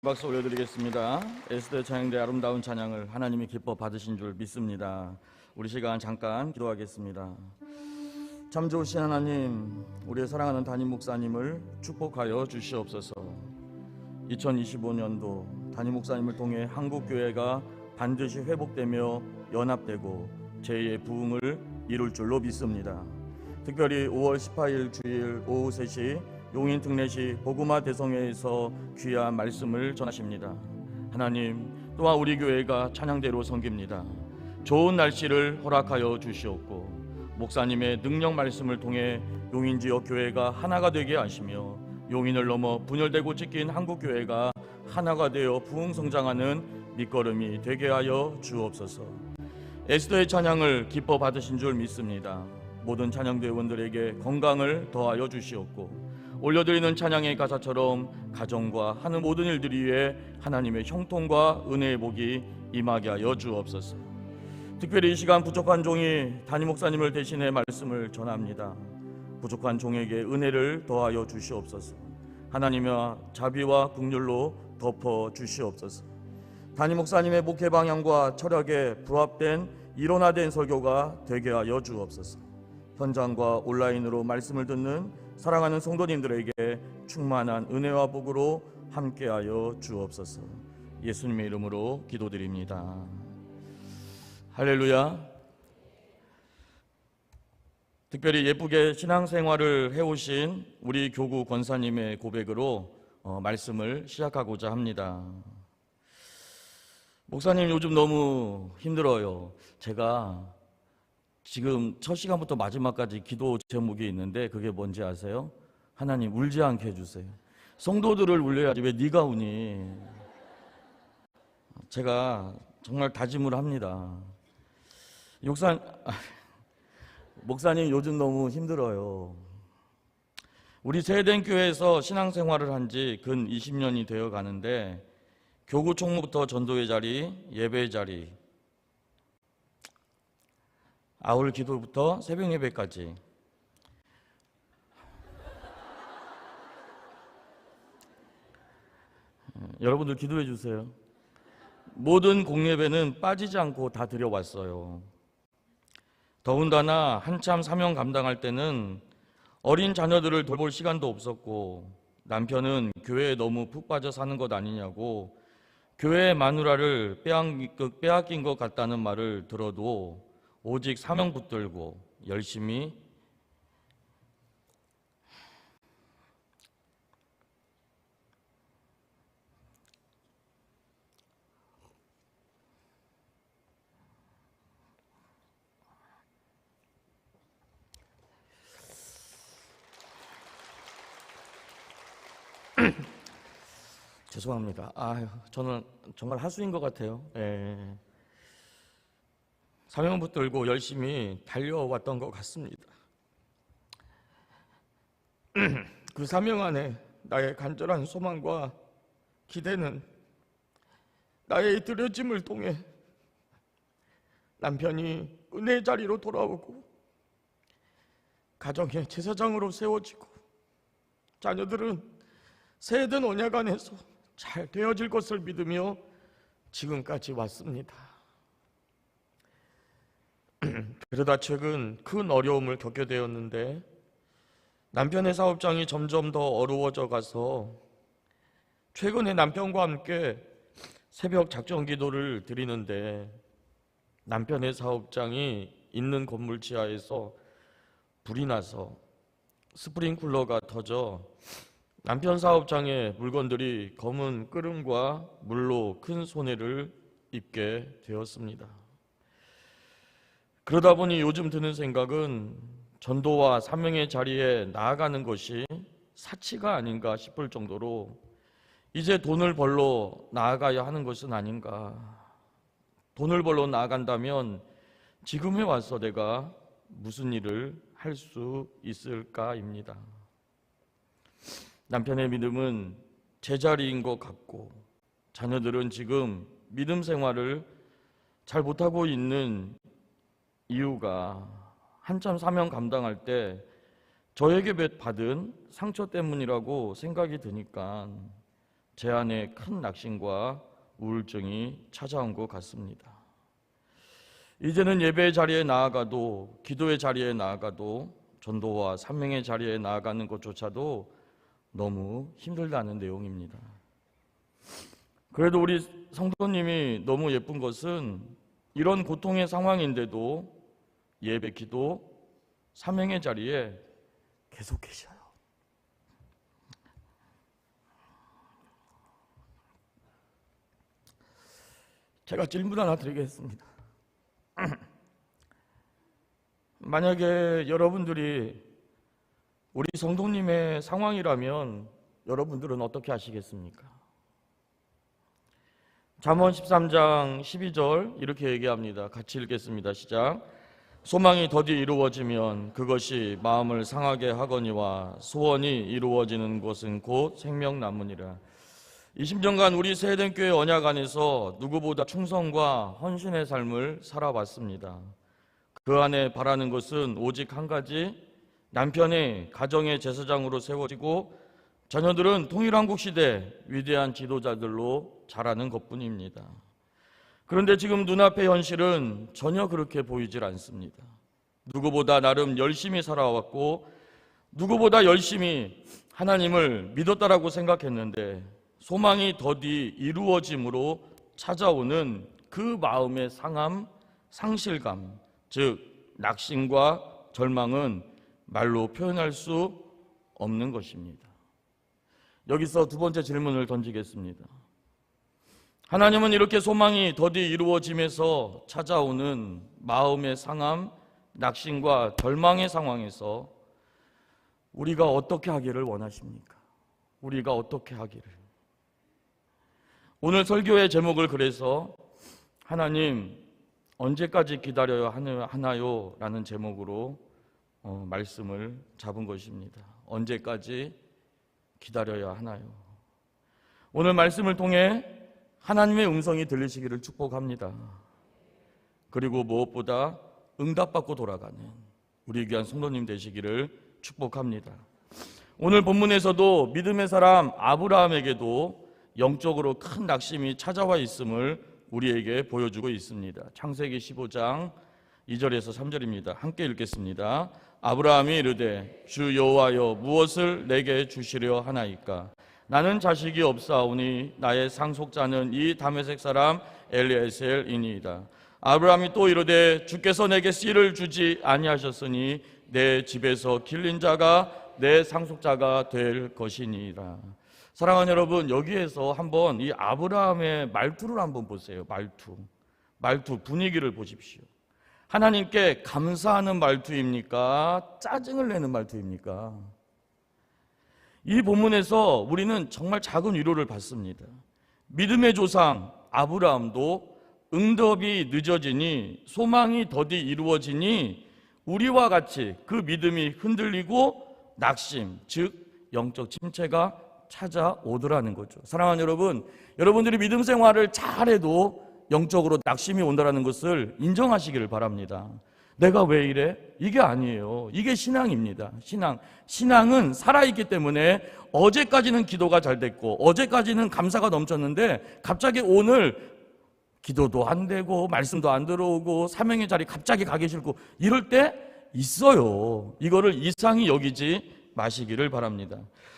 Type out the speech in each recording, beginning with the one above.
박수 올려드리겠습니다. 에스더 찬양대 아름다운 찬양을 하나님이 기뻐 받으신 줄 믿습니다. 우리 시간 잠깐 기도하겠습니다. 참 좋으신 하나님, 우리의 사랑하는 담임 목사님을 축복하여 주시옵소서. 2025년도 담임 목사님을 통해 한국교회가 반드시 회복되며 연합되고 제2의 부흥을 이룰 줄로 믿습니다. 특별히 5월 18일 주일 오후 3시 용인 특례시 복음화 대성회에서 귀한 말씀을 전하십니다. 하나님, 또한 우리 교회가 찬양대로 섬깁니다. 좋은 날씨를 허락하여 주시옵고 목사님의 능력 말씀을 통해 용인 지역 교회가 하나가 되게 하시며 용인을 넘어 분열되고 찢긴 한국 교회가 하나가 되어 부흥 성장하는 밑거름이 되게 하여 주옵소서. 에스더의 찬양을 기뻐 받으신 줄 믿습니다. 모든 찬양대원들에게 건강을 더하여 주시옵고 올려드리는 찬양의 가사처럼 가정과 하는 모든 일들 위에 하나님의 형통과 은혜의 복이 임하게 하여 주옵소서. 특별히 이 시간 부족한 종이 담임 목사님을 대신해 말씀을 전합니다. 부족한 종에게 은혜를 더하여 주시옵소서. 하나님의 자비와 긍휼로 덮어 주시옵소서. 담임 목사님의 목회 방향과 철학에 부합된 일원화된 설교가 되게 하여 주옵소서. 현장과 온라인으로 말씀을 듣는 사랑하는 성도님들에게 충만한 은혜와 복으로 함께하여 주옵소서. 예수님의 이름으로 기도드립니다. 할렐루야. 특별히 예쁘게 신앙생활을 해오신 우리 교구 권사님의 고백으로 말씀을 시작하고자 합니다. 목사님, 요즘 너무 힘들어요. 제가 지금 첫 시간부터 마지막까지 기도 제목이 있는데 그게 뭔지 아세요? 하나님, 울지 않게 해주세요. 성도들을 울려야지 왜 네가 우니? 제가 정말 다짐을 합니다. 목사님, 요즘 너무 힘들어요. 우리 세덴 교회에서 신앙생활을 한 지 근 20년이 되어 가는데 교구 총무부터 전도회 자리, 예배 자리, 아울 기도부터 새벽 예배까지 여러분들 기도해 주세요. 모든 공예배는 빠지지 않고 다 드려왔어요. 더군다나 한참 사명 감당할 때는 어린 자녀들을 돌볼 시간도 없었고 남편은 교회에 너무 푹 빠져 사는 것 아니냐고 교회의 마누라를 빼앗긴 것 같다는 말을 들어도 오직 사명 붙들고 열심히 죄송합니다. 저는 정말 하수인 것 같아요. 사명 붙들고 열심히 달려왔던 것 같습니다. 그 사명 안에 나의 간절한 소망과 기대는 나의 드려짐을 통해 남편이 은혜의 자리로 돌아오고 가정의 제사장으로 세워지고 자녀들은 새해든 언약 안에서 잘 되어질 것을 믿으며 지금까지 왔습니다. 그러다 최근 큰 어려움을 겪게 되었는데 남편의 사업장이 점점 더 어려워져 가서 최근에 남편과 함께 새벽 작정 기도를 드리는데 남편의 사업장이 있는 건물 지하에서 불이 나서 스프링쿨러가 터져 남편 사업장의 물건들이 검은 끓음과 물로 큰 손해를 입게 되었습니다. 그러다 보니 요즘 드는 생각은 전도와 사명의 자리에 나아가는 것이 사치가 아닌가 싶을 정도로 이제 돈을 벌러 나아가야 하는 것은 아닌가. 돈을 벌러 나아간다면 지금에 와서 내가 무슨 일을 할 수 있을까입니다. 남편의 믿음은 제자리인 것 같고 자녀들은 지금 믿음 생활을 잘 못하고 있는 이유가 한참 사명 감당할 때 저에게 받은 상처 때문이라고 생각이 드니까 제 안에 큰 낙심과 우울증이 찾아온 것 같습니다. 이제는 예배의 자리에 나아가도, 기도의 자리에 나아가도, 전도와 산명의 자리에 나아가는 것조차도 너무 힘들다는 내용입니다. 그래도 우리 성도님이 너무 예쁜 것은 이런 고통의 상황인데도 예배, 기도, 사명의 자리에 계속 계셔요. 제가 질문 하나 드리겠습니다. 만약에 여러분들이 우리 성도님의 상황이라면 여러분들은 어떻게 하시겠습니까? 잠언 13장 12절 이렇게 얘기합니다. 같이 읽겠습니다. 시작. 소망이 더디 이루어지면 그것이 마음을 상하게 하거니와 소원이 이루어지는 것은 곧 생명나무니라. 20년간 우리 세대교회 언약 안에서 누구보다 충성과 헌신의 삶을 살아왔습니다. 그 안에 바라는 것은 오직 한 가지, 남편이 가정의 제사장으로 세워지고 자녀들은 통일한국 시대 위대한 지도자들로 자라는 것뿐입니다. 그런데 지금 눈앞의 현실은 전혀 그렇게 보이질 않습니다. 누구보다 나름 열심히 살아왔고 누구보다 열심히 하나님을 믿었다라고 생각했는데 소망이 더디 이루어짐으로 찾아오는 그 마음의 상함, 상실감, 즉 낙심과 절망은 말로 표현할 수 없는 것입니다. 여기서 두 번째 질문을 던지겠습니다. 하나님은 이렇게 소망이 더디 이루어짐에서 찾아오는 마음의 상함, 낙심과 절망의 상황에서 우리가 어떻게 하기를 원하십니까? 우리가 어떻게 하기를? 오늘 설교의 제목을 그래서 하나님 언제까지 기다려야 하나요? 라는 제목으로 말씀을 잡은 것입니다. 언제까지 기다려야 하나요? 오늘 말씀을 통해 하나님의 음성이 들리시기를 축복합니다. 그리고 무엇보다 응답받고 돌아가는 우리 귀한 성도님 되시기를 축복합니다. 오늘 본문에서도 믿음의 사람 아브라함에게도 영적으로 큰 낙심이 찾아와 있음을 우리에게 보여주고 있습니다. 창세기 15장 2절에서 3절입니다. 함께 읽겠습니다. 아브라함이 이르되 주 여호와여 무엇을 내게 주시려 하나이까? 나는 자식이 없사오니 나의 상속자는 이 다메섹 사람 엘리에셀이니이다. 아브라함이 또 이르되 주께서 내게 씨를 주지 아니하셨으니 내 집에서 길린 자가 내 상속자가 될 것이니라. 사랑하는 여러분, 여기에서 한번 이 아브라함의 말투를 한번 보세요. 말투 분위기를 보십시오. 하나님께 감사하는 말투입니까? 짜증을 내는 말투입니까? 이 본문에서 우리는 정말 작은 위로를 받습니다. 믿음의 조상 아브라함도 응답이 늦어지니 소망이 더디 이루어지니 우리와 같이 그 믿음이 흔들리고 낙심, 즉 영적 침체가 찾아오더라는 거죠. 사랑하는 여러분, 여러분들이 믿음 생활을 잘해도 영적으로 낙심이 온다는 것을 인정하시기를 바랍니다. 내가 왜 이래? 이게 아니에요. 이게 신앙입니다. 신앙은 살아있기 때문에 어제까지는 기도가 잘 됐고 어제까지는 감사가 넘쳤는데 갑자기 오늘 기도도 안 되고 말씀도 안 들어오고 사명의 자리 갑자기 가기 싫고 이럴 때 있어요. 이거를 이상히 여기지 마시기를 바랍니다.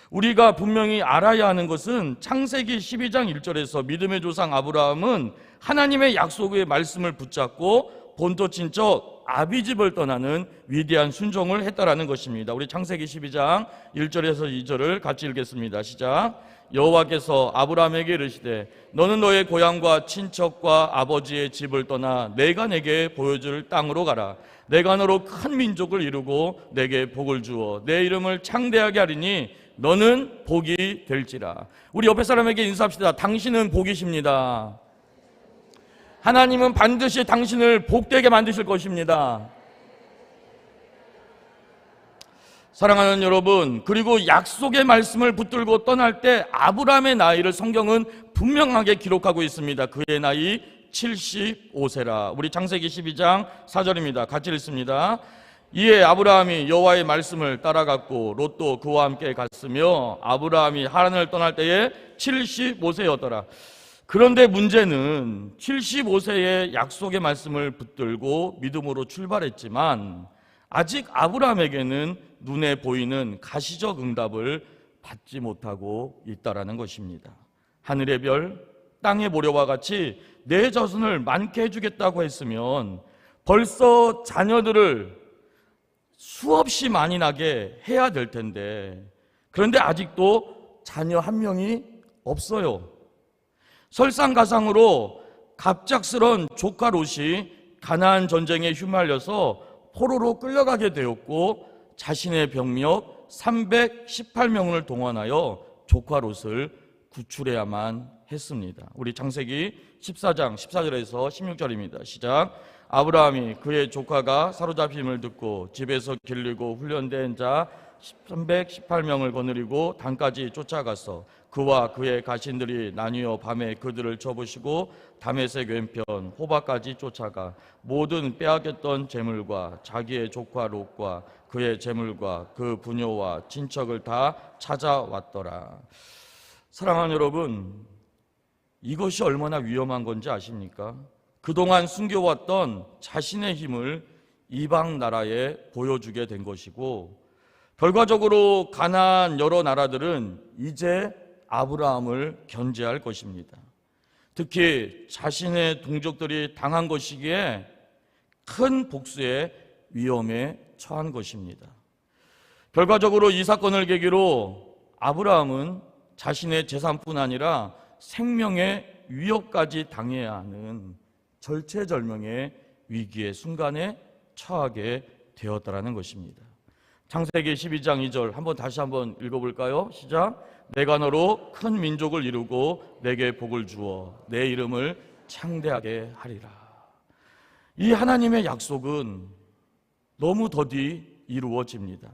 우리가 분명히 알아야 하는 것은 창세기 12장 1절에서 믿음의 조상 아브라함은 하나님의 약속의 말씀을 붙잡고 본토 친척 아비집을 떠나는 위대한 순종을 했다라는 것입니다. 우리 창세기 12장 1절에서 2절을 같이 읽겠습니다. 시작. 여호와께서 아브라함에게 이르시되 너는 너의 고향과 친척과 아버지의 집을 떠나 내가 내게 보여줄 땅으로 가라. 내가 너로 큰 민족을 이루고 내게 복을 주어 내 이름을 창대하게 하리니 너는 복이 될지라. 우리 옆에 사람에게 인사합시다. 당신은 복이십니다. 하나님은 반드시 당신을 복되게 만드실 것입니다. 사랑하는 여러분, 그리고 약속의 말씀을 붙들고 떠날 때 아브라함의 나이를 성경은 분명하게 기록하고 있습니다. 그의 나이 75세라. 우리 창세기 12장 4절입니다. 같이 읽습니다. 이에 아브라함이 여호와의 말씀을 따라갔고 롯도 그와 함께 갔으며 아브라함이 하란을 떠날 때에 75세였더라. 그런데 문제는 75세의 약속의 말씀을 붙들고 믿음으로 출발했지만 아직 아브라함에게는 눈에 보이는 가시적 응답을 받지 못하고 있다라는 것입니다. 하늘의 별, 땅의 모래와 같이 내 자손을 많게 해주겠다고 했으면 벌써 자녀들을 수없이 많이 나게 해야 될 텐데, 그런데 아직도 자녀 한 명이 없어요. 설상가상으로 갑작스런 조카 롯이 가나안 전쟁에 휘말려서 포로로 끌려가게 되었고 자신의 병력 318명을 동원하여 조카 롯을 구출해야만 했습니다. 우리 창세기 14장 14절에서 16절입니다. 시작. 아브라함이 그의 조카가 사로잡힘을 듣고 집에서 길르고 훈련된 자 318명을 거느리고 단까지 쫓아가서 그와 그의 가신들이 나뉘어 밤에 그들을 쳐부시고 다메섹 왼편 호바까지 쫓아가 모든 빼앗겼던 재물과 자기의 조카 롯과 그의 재물과 그 부녀와 친척을 다 찾아왔더라. 사랑하는 여러분, 이것이 얼마나 위험한 건지 아십니까? 그동안 숨겨왔던 자신의 힘을 이방 나라에 보여주게 된 것이고, 결과적으로 가나안 여러 나라들은 이제 아브라함을 견제할 것입니다. 특히 자신의 동족들이 당한 것이기에 큰 복수의 위험에 처한 것입니다. 결과적으로 이 사건을 계기로 아브라함은 자신의 재산뿐 아니라 생명의 위협까지 당해야 하는 절체절명의 위기의 순간에 처하게 되었다라는 것입니다. 창세기 12장 2절 다시 한번 읽어볼까요? 시작. 내가 너로 큰 민족을 이루고 내게 복을 주어 내 이름을 창대하게 하리라. 이 하나님의 약속은 너무 더디 이루어집니다.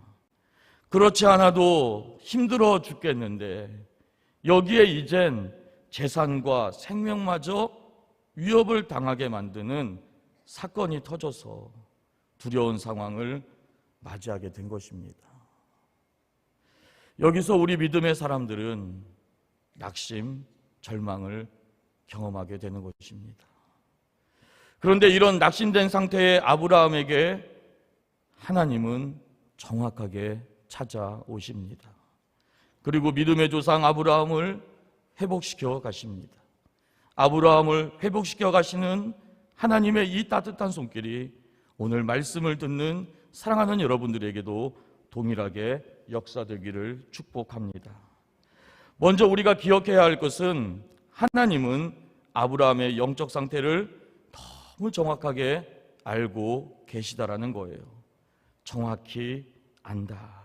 그렇지 않아도 힘들어 죽겠는데 여기에 이젠 재산과 생명마저 위협을 당하게 만드는 사건이 터져서 두려운 상황을 맞이하게 된 것입니다. 여기서 우리 믿음의 사람들은 낙심, 절망을 경험하게 되는 것입니다. 그런데 이런 낙심된 상태의 아브라함에게 하나님은 정확하게 찾아오십니다. 그리고 믿음의 조상 아브라함을 회복시켜 가십니다. 아브라함을 회복시켜 가시는 하나님의 이 따뜻한 손길이 오늘 말씀을 듣는 사랑하는 여러분들에게도 동일하게 역사되기를 축복합니다. 먼저 우리가 기억해야 할 것은 하나님은 아브라함의 영적 상태를 너무 정확하게 알고 계시다라는 거예요. 정확히 안다.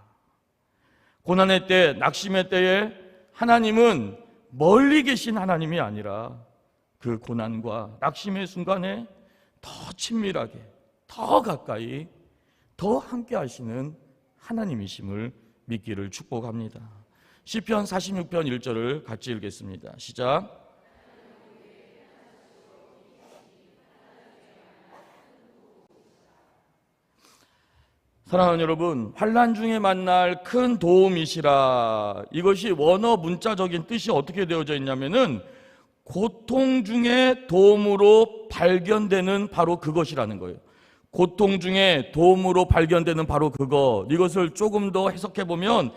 고난의 때, 낙심의 때에 하나님은 멀리 계신 하나님이 아니라 그 고난과 낙심의 순간에 더 친밀하게, 더 가까이, 더 함께 하시는 하나님이심을 믿기를 축복합니다. 시편 46편 1절을 같이 읽겠습니다. 시작. 사랑하는 여러분, 환난 중에 만날 큰 도움이시라. 이것이 원어 문자적인 뜻이 어떻게 되어져 있냐면은 고통 중에 도움으로 발견되는 바로 그것이라는 거예요. 고통 중에 도움으로 발견되는 바로 그것. 이것을 조금 더 해석해 보면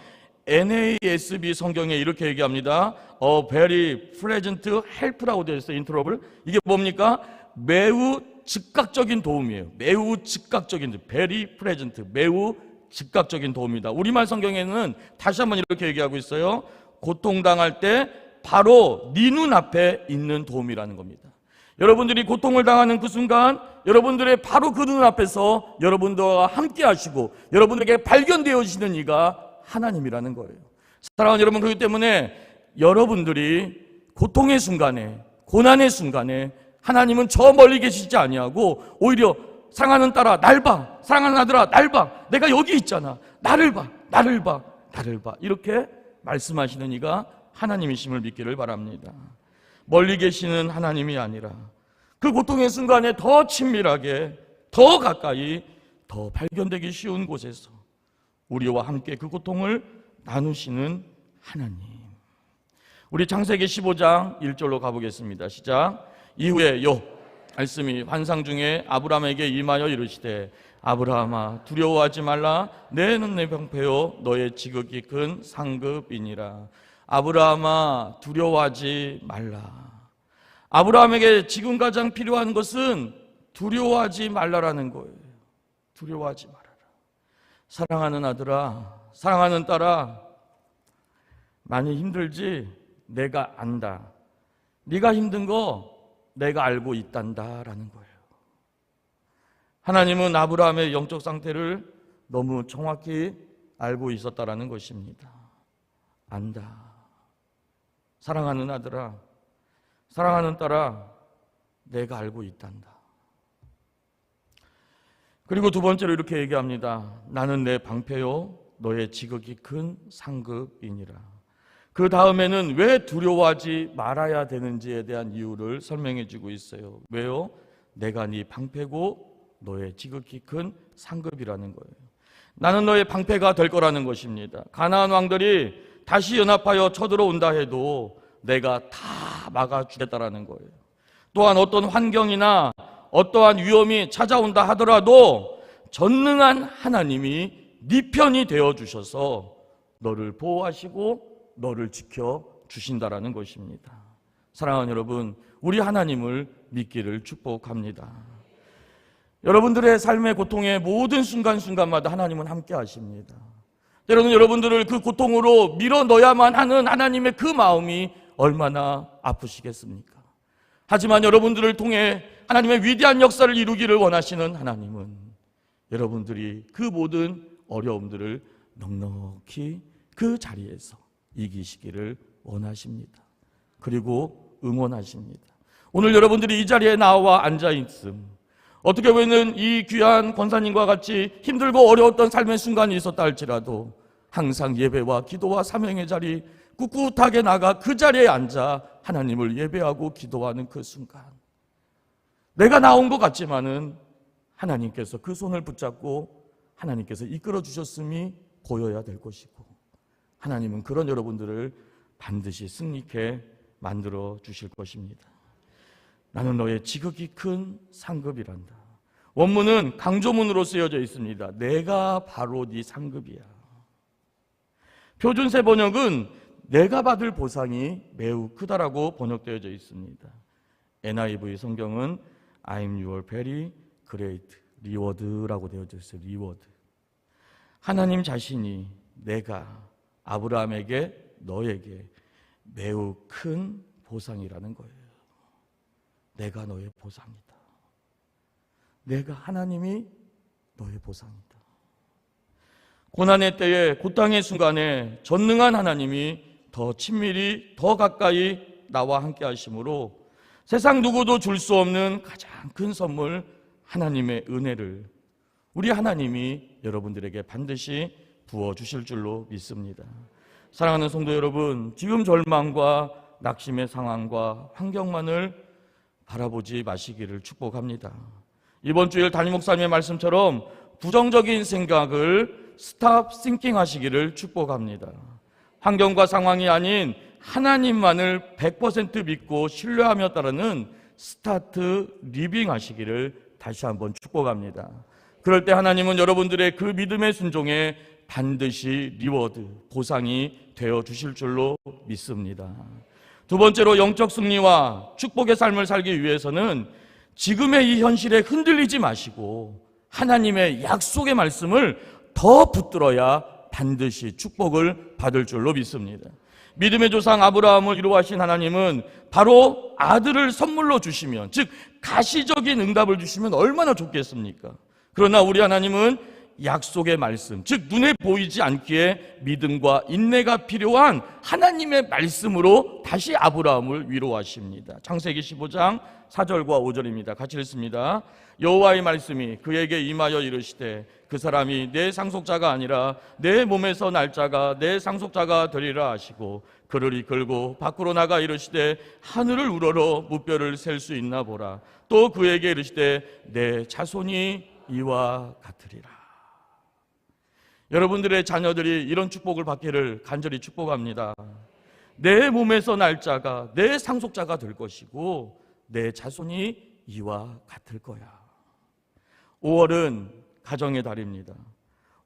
NASB 성경에 이렇게 얘기합니다. A very present help라고 되어 있어요. 인트러블. 이게 뭡니까? 매우 즉각적인 도움이에요. 매우 즉각적인, very present, 매우 즉각적인 도움이다. 우리말 성경에는 다시 한번 이렇게 얘기하고 있어요. 고통당할 때 바로 네 눈앞에 있는 도움이라는 겁니다. 여러분들이 고통을 당하는 그 순간 여러분들의 바로 그 눈앞에서 여러분들과 함께 하시고 여러분들에게 발견되어지는 이가 하나님이라는 거예요. 사랑하는 여러분, 그렇기 때문에 여러분들이 고통의 순간에, 고난의 순간에 하나님은 저 멀리 계시지 아니하고 오히려 사랑하는 딸아 날 봐, 사랑하는 아들아 날 봐, 내가 여기 있잖아, 나를 봐, 나를 봐, 나를 봐, 이렇게 말씀하시는 이가 하나님이심을 믿기를 바랍니다. 멀리 계시는 하나님이 아니라 그 고통의 순간에 더 친밀하게, 더 가까이, 더 발견되기 쉬운 곳에서 우리와 함께 그 고통을 나누시는 하나님. 우리 창세기 15장 1절로 가보겠습니다. 시작. 이후에 말씀이 환상 중에 아브라함에게 임하여 이르시되 아브라함아 두려워하지 말라 내는 내 방패요 너의 지극히 큰 상급이니라. 아브라함아 두려워하지 말라. 아브라함에게 지금 가장 필요한 것은 두려워하지 말라라는 거예요. 두려워하지 말아라. 사랑하는 아들아, 사랑하는 딸아, 많이 힘들지? 내가 안다. 네가 힘든 거 내가 알고 있단다라는 거예요. 하나님은 아브라함의 영적 상태를 너무 정확히 알고 있었다라는 것입니다. 안다. 사랑하는 아들아, 사랑하는 딸아, 내가 알고 있단다. 그리고 두 번째로 이렇게 얘기합니다. 나는 내 방패요 너의 지극히 큰 상급이니라. 그 다음에는 왜 두려워하지 말아야 되는지에 대한 이유를 설명해 주고 있어요. 왜요? 내가 네 방패고 너의 지극히 큰 상급이라는 거예요. 나는 너의 방패가 될 거라는 것입니다. 가나안 왕들이 다시 연합하여 쳐들어온다 해도 내가 다 막아주겠다라는 거예요. 또한 어떤 환경이나 어떠한 위험이 찾아온다 하더라도 전능한 하나님이 네 편이 되어주셔서 너를 보호하시고 너를 지켜주신다라는 것입니다. 사랑하는 여러분, 우리 하나님을 믿기를 축복합니다. 여러분들의 삶의 고통의 모든 순간순간마다 하나님은 함께 하십니다. 때로는 여러분들을 그 고통으로 밀어넣어야만 하는 하나님의 그 마음이 얼마나 아프시겠습니까? 하지만 여러분들을 통해 하나님의 위대한 역사를 이루기를 원하시는 하나님은 여러분들이 그 모든 어려움들을 넉넉히 그 자리에서 이기시기를 원하십니다. 그리고 응원하십니다. 오늘 여러분들이 이 자리에 나와 앉아있음, 어떻게 보면 이 귀한 권사님과 같이 힘들고 어려웠던 삶의 순간이 있었다 할지라도 항상 예배와 기도와 사명의 자리 꿋꿋하게 나가 그 자리에 앉아 하나님을 예배하고 기도하는 그 순간, 내가 나온 것 같지만은 하나님께서 그 손을 붙잡고 하나님께서 이끌어 주셨음이 보여야 될 것이고, 하나님은 그런 여러분들을 반드시 승리케 만들어 주실 것입니다. 나는 너의 지극히 큰 상급이란다. 원문은 강조문으로 쓰여져 있습니다. 내가 바로 네 상급이야. 표준세 번역은 내가 받을 보상이 매우 크다라고 번역되어져 있습니다. NIV 성경은 I'm your very great reward라고 되어져 있어요. 리워드. 하나님 자신이 내가 아브라함에게 너에게 매우 큰 보상이라는 거예요. 내가 너의 보상이다. 내가 하나님이 너의 보상이다. 고난의 때에 고통의 순간에 전능한 하나님이 더 친밀히 더 가까이 나와 함께 하심으로 세상 누구도 줄 수 없는 가장 큰 선물 하나님의 은혜를 우리 하나님이 여러분들에게 반드시 부어주실 줄로 믿습니다. 사랑하는 성도 여러분, 지금 절망과 낙심의 상황과 환경만을 바라보지 마시기를 축복합니다. 이번 주일 담임 목사님의 말씀처럼 부정적인 생각을 스탑 싱킹 하시기를 축복합니다. 환경과 상황이 아닌 하나님만을 100% 믿고 신뢰하며 따르는 스타트 리빙 하시기를 다시 한번 축복합니다. 그럴 때 하나님은 여러분들의 그 믿음의 순종에 반드시 리워드, 보상이 되어 주실 줄로 믿습니다. 두 번째로 영적 승리와 축복의 삶을 살기 위해서는 지금의 이 현실에 흔들리지 마시고 하나님의 약속의 말씀을 더 붙들어야 반드시 축복을 받을 줄로 믿습니다. 믿음의 조상 아브라함을 이루하신 하나님은 바로 아들을 선물로 주시면, 즉 가시적인 응답을 주시면 얼마나 좋겠습니까? 그러나 우리 하나님은 약속의 말씀, 즉 눈에 보이지 않기에 믿음과 인내가 필요한 하나님의 말씀으로 다시 아브라함을 위로하십니다. 창세기 15장 4절과 5절입니다. 같이 읽습니다. 여호와의 말씀이 그에게 임하여 이르시되 그 사람이 내 상속자가 아니라 내 몸에서 날 자가 내 상속자가 되리라 하시고 그를 이끌고 밖으로 나가 이르시되 하늘을 우러러 무뼈를 셀 수 있나 보라. 또 그에게 이르시되 내 자손이 이와 같으리라. 여러분들의 자녀들이 이런 축복을 받기를 간절히 축복합니다. 내 몸에서 날 자가 내 상속자가 될 것이고 내 자손이 이와 같을 거야. 5월은 가정의 달입니다.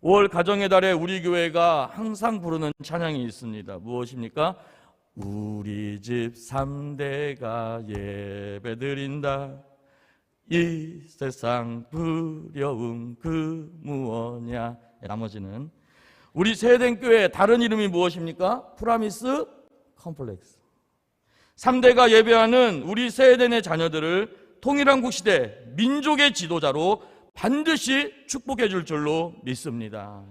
5월 가정의 달에 우리 교회가 항상 부르는 찬양이 있습니다. 무엇입니까? 우리 집 3대가 예배드린다. 이 세상 두려움 그 무엇냐. 나머지는 우리 세덴 교회의 다른 이름이 무엇입니까? 프라미스 컴플렉스. 3대가 예배하는 우리 세덴의 자녀들을 통일한국 시대 민족의 지도자로 반드시 축복해 줄 줄로 믿습니다.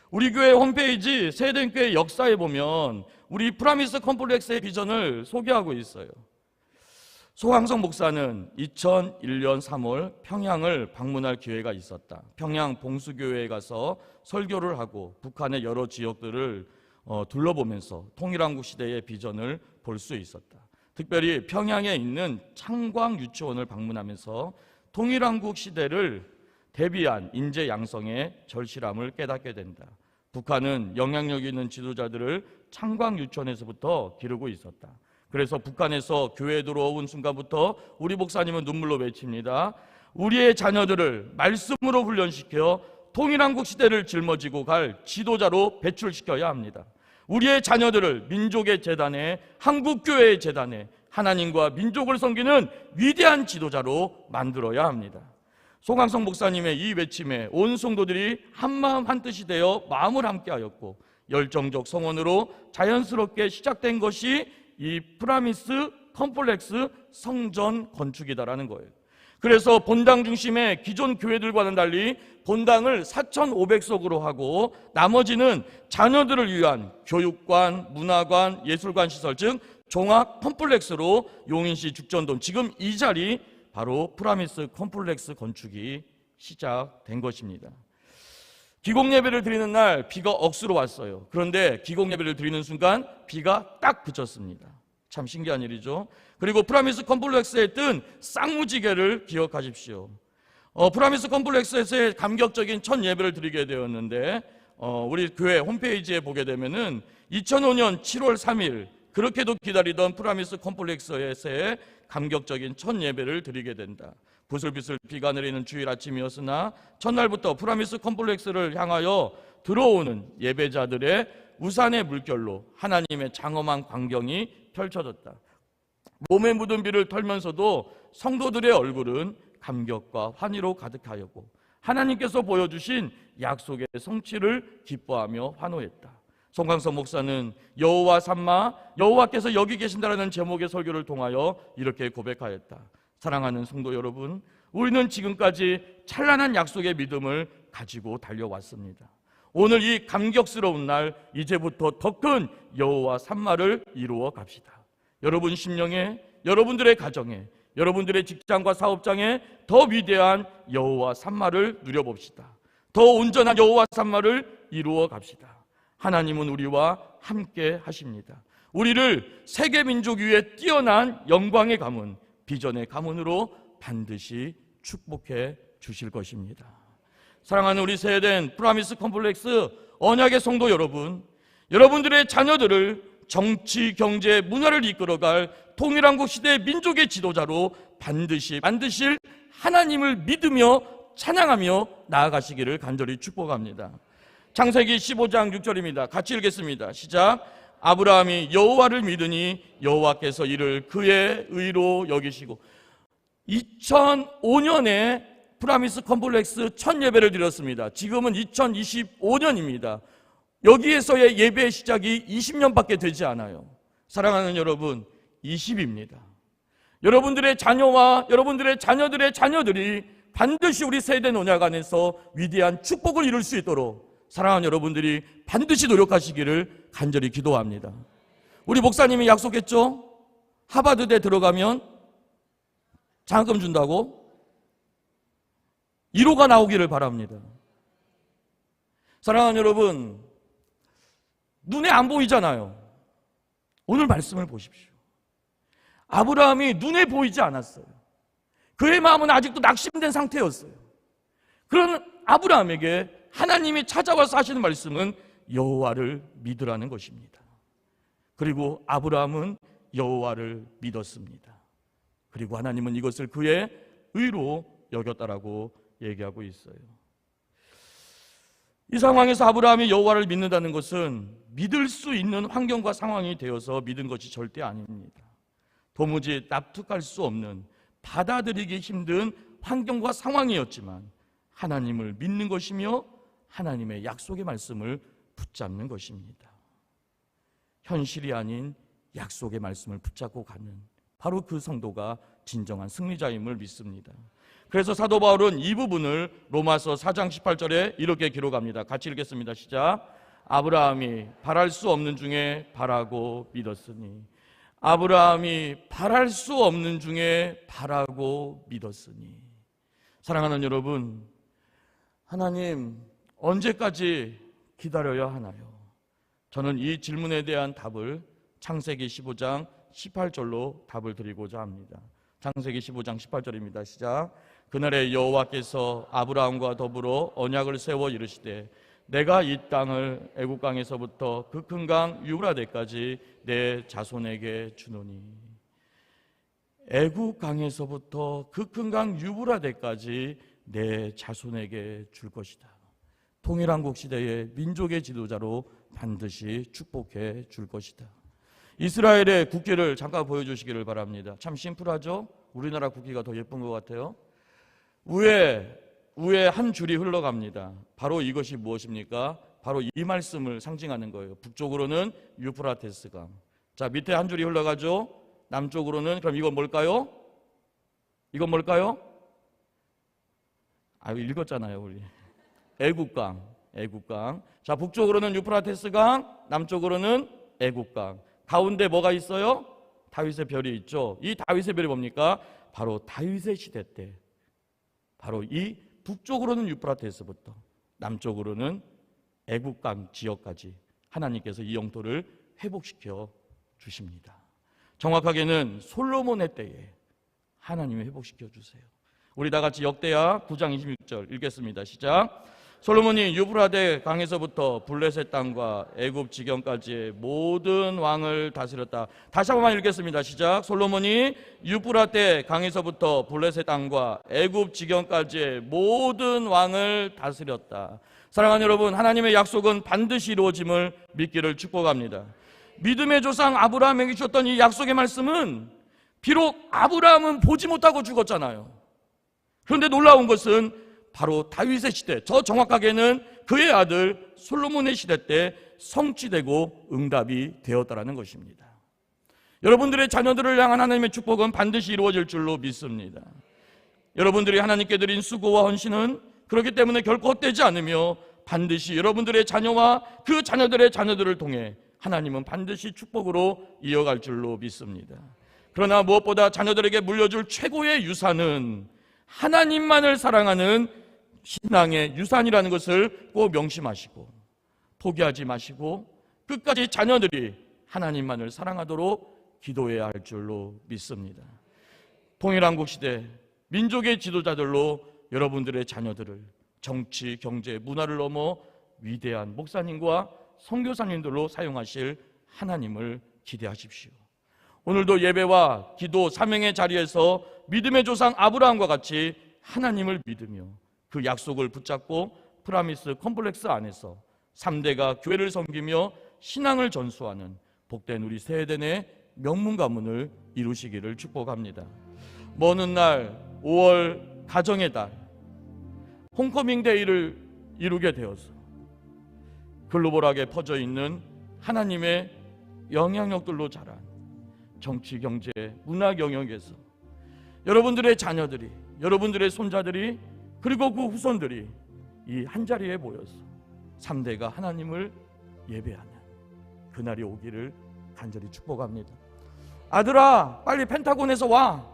우리 교회 홈페이지 세덴 교회 역사에 보면 우리 프라미스 컴플렉스의 비전을 소개하고 있어요. 소강성 목사는 2001년 3월 평양을 방문할 기회가 있었다. 평양 봉수교회에 가서 설교를 하고 북한의 여러 지역들을 둘러보면서 통일한국 시대의 비전을 볼 수 있었다. 특별히 평양에 있는 창광 유치원을 방문하면서 통일한국 시대를 대비한 인재 양성의 절실함을 깨닫게 된다. 북한은 영향력 있는 지도자들을 창광 유치원에서부터 기르고 있었다. 그래서 북한에서 교회에 들어온 순간부터 우리 목사님은 눈물로 외칩니다. 우리의 자녀들을 말씀으로 훈련시켜 통일한국 시대를 짊어지고 갈 지도자로 배출시켜야 합니다. 우리의 자녀들을 민족의 재단에, 한국교회의 재단에 하나님과 민족을 섬기는 위대한 지도자로 만들어야 합니다. 송강성 목사님의 이 외침에 온 성도들이 한마음 한뜻이 되어 마음을 함께하였고 열정적 성원으로 자연스럽게 시작된 것이 이 프라미스 컴플렉스 성전 건축이다라는 거예요. 그래서 본당 중심의 기존 교회들과는 달리 본당을 4,500석으로 하고 나머지는 자녀들을 위한 교육관, 문화관, 예술관 시설 즉 종합 컴플렉스로 용인시 죽전동 지금 이 자리 바로 프라미스 컴플렉스 건축이 시작된 것입니다. 기공 예배를 드리는 날 비가 억수로 왔어요. 그런데 기공 예배를 드리는 순간 비가 딱 그쳤습니다. 참 신기한 일이죠. 그리고 프라미스 컴플렉스에 뜬 쌍무지개를 기억하십시오. 프라미스 컴플렉스에서의 감격적인 첫 예배를 드리게 되었는데 우리 교회 홈페이지에 보게 되면은 2005년 7월 3일 그렇게도 기다리던 프라미스 컴플렉스에서의 감격적인 첫 예배를 드리게 된다. 부슬부슬 비가 내리는 주일 아침이었으나 첫날부터 프라미스 컴플렉스를 향하여 들어오는 예배자들의 우산의 물결로 하나님의 장엄한 광경이 펼쳐졌다. 몸에 묻은 비를 털면서도 성도들의 얼굴은 감격과 환희로 가득하였고 하나님께서 보여주신 약속의 성취를 기뻐하며 환호했다. 송강성 목사는 여호와 삼마, 여호와께서 여기 계신다라는 제목의 설교를 통하여 이렇게 고백하였다. 사랑하는 성도 여러분, 우리는 지금까지 찬란한 약속의 믿음을 가지고 달려왔습니다. 오늘 이 감격스러운 날 이제부터 더 큰 여호와 삼마를 이루어 갑시다. 여러분 심령에, 여러분들의 가정에, 여러분들의 직장과 사업장에 더 위대한 여호와 삼마를 누려봅시다. 더 온전한 여호와 삼마를 이루어 갑시다. 하나님은 우리와 함께 하십니다. 우리를 세계 민족 위에 뛰어난 영광의 가문, 비전의 가문으로 반드시 축복해 주실 것입니다. 사랑하는 우리 세덴 프라미스 컴플렉스 언약의 성도 여러분, 여러분들의 자녀들을 정치, 경제, 문화를 이끌어갈 통일한국 시대의 민족의 지도자로 반드시 만드실 하나님을 믿으며 찬양하며 나아가시기를 간절히 축복합니다. 창세기 15장 6절입니다. 같이 읽겠습니다. 시작. 아브라함이 여호와를 믿으니 여호와께서 이를 그의 의로 여기시고 2005년에 프라미스 컴플렉스 첫 예배를 드렸습니다. 지금은 2025년입니다. 여기에서의 예배의 시작이 20년밖에 되지 않아요. 사랑하는 여러분, 20입니다. 여러분들의 자녀와 여러분들의 자녀들의 자녀들이 반드시 우리 세대 언약 안에서 위대한 축복을 이룰 수 있도록 사랑하는 여러분들이 반드시 노력하시기를 간절히 기도합니다. 우리 목사님이 약속했죠? 하버드대 들어가면 장학금 준다고 1호가 나오기를 바랍니다. 사랑하는 여러분, 눈에 안 보이잖아요. 오늘 말씀을 보십시오. 아브라함이 눈에 보이지 않았어요. 그의 마음은 아직도 낙심된 상태였어요. 그런 아브라함에게 하나님이 찾아와서 하시는 말씀은 여호와를 믿으라는 것입니다. 그리고 아브라함은 여호와를 믿었습니다. 그리고 하나님은 이것을 그의 의로 여겼다라고 얘기하고 있어요. 이 상황에서 아브라함이 여호와를 믿는다는 것은 믿을 수 있는 환경과 상황이 되어서 믿은 것이 절대 아닙니다. 도무지 납득할 수 없는, 받아들이기 힘든 환경과 상황이었지만 하나님을 믿는 것이며 하나님의 약속의 말씀을 붙잡는 것입니다. 현실이 아닌 약속의 말씀을 붙잡고 가는 바로 그 성도가 진정한 승리자임을 믿습니다. 그래서 사도 바울은 이 부분을 로마서 4장 18절에 이렇게 기록합니다. 같이 읽겠습니다. 시작. 아브라함이 바랄 수 없는 중에 바라고 믿었으니, 아브라함이 바랄 수 없는 중에 바라고 믿었으니. 사랑하는 여러분, 하나님 언제까지 기다려야 하나요? 저는 이 질문에 대한 답을 창세기 15장 18절로 답을 드리고자 합니다. 창세기 15장 18절입니다. 시작. 그날에 여호와께서 아브라함과 더불어 언약을 세워 이르시되 내가 이 땅을 애굽 강에서부터 그 큰 강 유브라데까지 내 자손에게 주노니. 애굽 강에서부터 그 큰 강 유브라데까지 내 자손에게 줄 것이다. 통일한국 시대의 민족의 지도자로 반드시 축복해 줄 것이다. 이스라엘의 국기를 잠깐 보여주시기를 바랍니다. 참 심플하죠? 우리나라 국기가 더 예쁜 것 같아요. 위에 한 줄이 흘러갑니다. 바로 이것이 무엇입니까? 바로 이 말씀을 상징하는 거예요. 북쪽으로는 유프라테스 강. 자, 밑에 한 줄이 흘러가죠. 남쪽으로는, 그럼 이건 뭘까요? 이건 뭘까요? 읽었잖아요, 우리. 애굽강. 애굽강. 자, 북쪽으로는 유프라테스 강, 남쪽으로는 애굽강. 가운데 뭐가 있어요? 다윗의 별이 있죠. 이 다윗의 별이 뭡니까? 바로 다윗의 시대 때, 바로 이 북쪽으로는 유프라테스부터 남쪽으로는 애굽강 지역까지 하나님께서 이 영토를 회복시켜 주십니다. 정확하게는 솔로몬의 때에 하나님이 회복시켜 주세요. 우리 다 같이 역대하 9장 26절 읽겠습니다. 시작. 솔로몬이 유브라데 강에서부터 블레셋 땅과 애굽 지경까지의 모든 왕을 다스렸다. 다시 한번 읽겠습니다. 시작. 솔로몬이 유브라데 강에서부터 블레셋 땅과 애굽 지경까지의 모든 왕을 다스렸다. 사랑하는 여러분, 하나님의 약속은 반드시 이루어짐을 믿기를 축복합니다. 믿음의 조상 아브라함에게 주셨던 이 약속의 말씀은 비록 아브라함은 보지 못하고 죽었잖아요. 그런데 놀라운 것은 바로 다윗의 시대, 저 정확하게는 그의 아들 솔로몬의 시대 때 성취되고 응답이 되었다라는 것입니다. 여러분들의 자녀들을 향한 하나님의 축복은 반드시 이루어질 줄로 믿습니다. 여러분들이 하나님께 드린 수고와 헌신은 그렇기 때문에 결코 헛되지 않으며 반드시 여러분들의 자녀와 그 자녀들의 자녀들을 통해 하나님은 반드시 축복으로 이어갈 줄로 믿습니다. 그러나 무엇보다 자녀들에게 물려줄 최고의 유산은 하나님만을 사랑하는 신앙의 유산이라는 것을 꼭 명심하시고 포기하지 마시고 끝까지 자녀들이 하나님만을 사랑하도록 기도해야 할 줄로 믿습니다. 통일한국 시대 민족의 지도자들로 여러분들의 자녀들을 정치, 경제, 문화를 넘어 위대한 목사님과 선교사님들로 사용하실 하나님을 기대하십시오. 오늘도 예배와 기도, 사명의 자리에서 믿음의 조상 아브라함과 같이 하나님을 믿으며 그 약속을 붙잡고 프라미스 컴플렉스 안에서 3대가 교회를 섬기며 신앙을 전수하는 복된 우리 세대 내 명문 가문을 이루시기를 축복합니다. 먼 훗날 5월 가정의 달 홈커밍 데이를 이루게 되어서 글로벌하게 퍼져 있는 하나님의 영향력들로 자란 정치, 경제, 문화 영역에서 여러분들의 자녀들이, 여러분들의 손자들이, 그리고 그 후손들이 이 한자리에 모여서 3대가 하나님을 예배하는 그날이 오기를 간절히 축복합니다. 아들아, 빨리 펜타곤에서 와.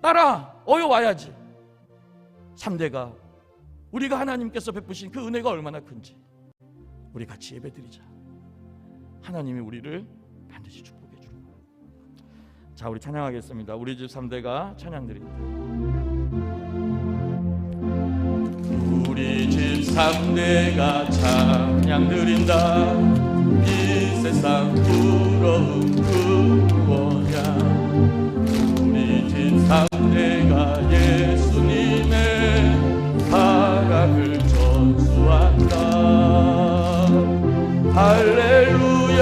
딸아, 어여 와야지. 3대가 우리가 하나님께서 베푸신 그 은혜가 얼마나 큰지 우리 같이 예배드리자. 하나님이 우리를 반드시 축복해 줄 거예요. 자, 우리 찬양하겠습니다. 우리 집 3대가 찬양 드립니다. 3대가 찬양 드린다. 이 세상 부러운 구원이야. 우리 집 3대가 예수님의 사랑을 전수한다. 할렐루야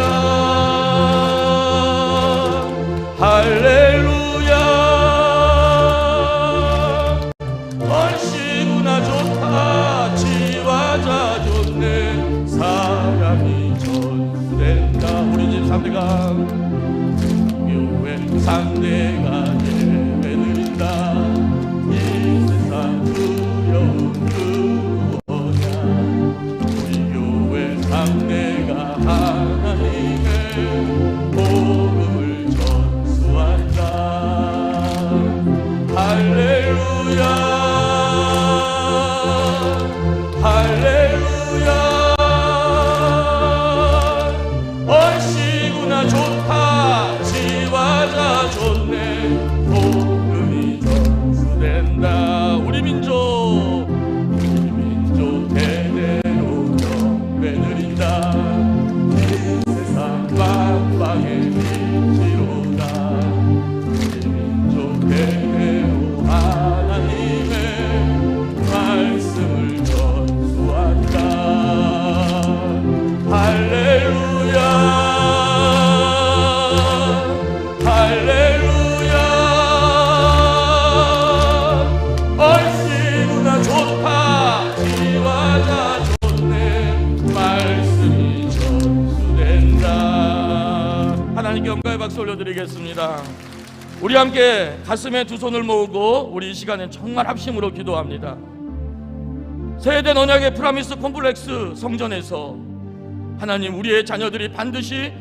할렐루야. 얼씨구나 좋다. 지화자 좋네. 사랑이 전수된다. 우리 집 3대가 교회 3대가 예배드린다. 이 세상 두려운 구원이야. 우리 교회 3대가 하나님의 복음을 전수한다. 할렐루야 할렐루야. 얼씨구나 좋다. 지화자 좋네. 복음이 전수된다. 우리 민족 대대로 경배드린다. 이 세상 만방의 빛이로다. 우리 민족 대대로 하나님의 말씀을 전수한다. 할렐루야 할렐루야. 얼씨구나 좋다. 지화자 좋네. 말씀이 전수된다. 하나님께 영광의 박수 올려드리겠습니다. 우리 함께 가슴에 두 손을 모으고 우리 이 시간에 정말 합심으로 기도합니다. 세대된 언약의 프라미스 콤플렉스 성전에서 하나님, 우리의 자녀들이 반드시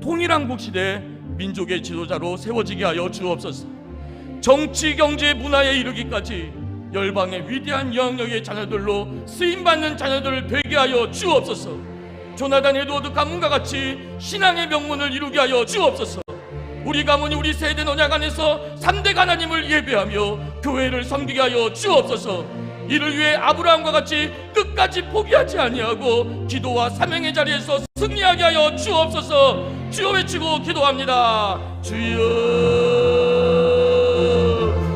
통일한국 시대 민족의 지도자로 세워지게 하여 주옵소서. 정치, 경제, 문화에 이르기까지 열방의 위대한 영역의 자녀들로 쓰임받는 자녀들을 되게 하여 주옵소서. 조나단 에드워드 가문과 같이 신앙의 명문을 이루게 하여 주옵소서. 우리 가문이 우리 세대 언약 안에서 3대 하나님을 예배하며 교회를 섬기게 하여 주옵소서. 이를 위해 아브라함과 같이 끝까지 포기하지 아니하고 기도와 사명의 자리에서 승리하게 하여 주옵소서. 주여 외치고 기도합니다. 주여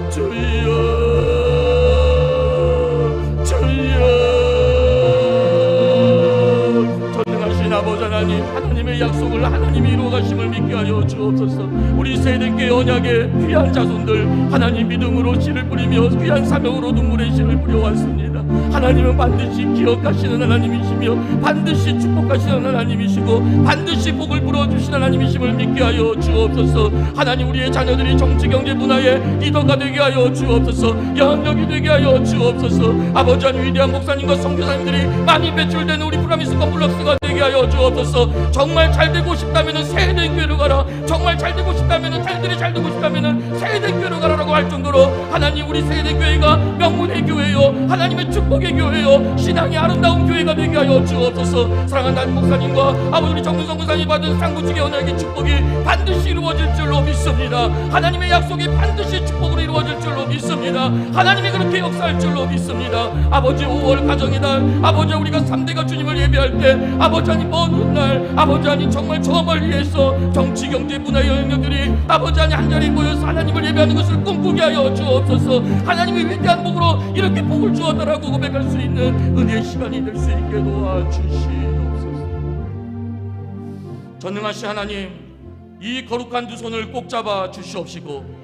주여 주여. 전능하신 아버지 하나님, 하나님의 약속을 하나님이 이루어가심을 믿게 하여 주옵소서. 우리 세대교회 언약의 귀한 자손들 하나님 믿음으로 씨를 뿌리며 귀한 사명으로 눈물의 씨를 뿌려왔습니다. 하나님은 반드시 기억하시는 하나님이시며 반드시 축복하시는 하나님이시고 반드시 복을 불어주시는 하나님이심을 믿게 하여 주옵소서. 하나님, 우리의 자녀들이 정치, 경제, 문화의 리더가 되게 하여 주옵소서. 영역이 되게 하여 주옵소서. 아버지 하나님, 위대한 목사님과 선교사님들이 많이 배출되는 우리 프라미스 컴플렉스가 되게 하여 주옵소서. 정말 잘 되고 싶다면 세대된 교회로 가라. 정말 잘 되고 싶다면, 자녀들이 잘 되고 싶다면 세대된 교회로 가라라고 할 정도로 하나님, 우리 세대된 교회가 명문의 교회요, 하나님의 축복의 교회요, 신앙이 아름다운 교회가 되게 하여 주옵소서. 사랑하는 담임 목사님과 아버지 우리 정문성 목사님이 받은 상부직의 언약의 축복이 반드시 이루어질 줄로 믿습니다. 하나님의 약속이 반드시 축복으로 이루어질 줄로 믿습니다. 하나님이 그렇게 역사할 줄로 믿습니다. 아버지, 5월 가정의 날, 아버지 우리가 3대가 주님을 예배할 때 아버지 하나님, 먼 훗날 아버지 하나님 정말 저 멀리에서 정치, 경제, 문화의 영역들이 아버지 하나님 한자리에 모여서 하나님을 예배하는 것을 꿈꾸게 하여 주옵소서. 하나님의 위대한 복으로 이렇게 복을 주었다라고 고백할 수 있는 은혜의 시간이 될 수 있게 도와주시옵소서. 전능하신 하나님, 이 거룩한 두 손을 꼭 잡아 주시옵시고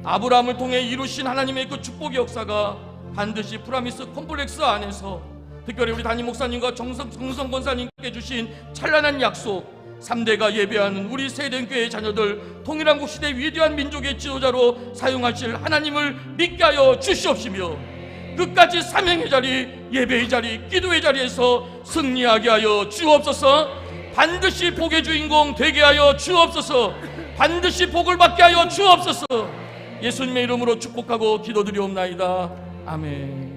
아브라함을 통해 이루신 하나님의 그 축복의 역사가 반드시 프라미스 콤플렉스 안에서 특별히 우리 담임 목사님과 정성 권사님께 주신 찬란한 약속, 3대가 예배하는 우리 세대교회의 자녀들 통일한국 시대 위대한 민족의 지도자로 사용하실 하나님을 믿게 하여 주시옵시며 끝까지 사명의 자리, 예배의 자리, 기도의 자리에서 승리하게 하여 주옵소서. 반드시 복의 주인공 되게 하여 주옵소서. 반드시 복을 받게 하여 주옵소서. 예수님의 이름으로 축복하고 기도드리옵나이다. 아멘.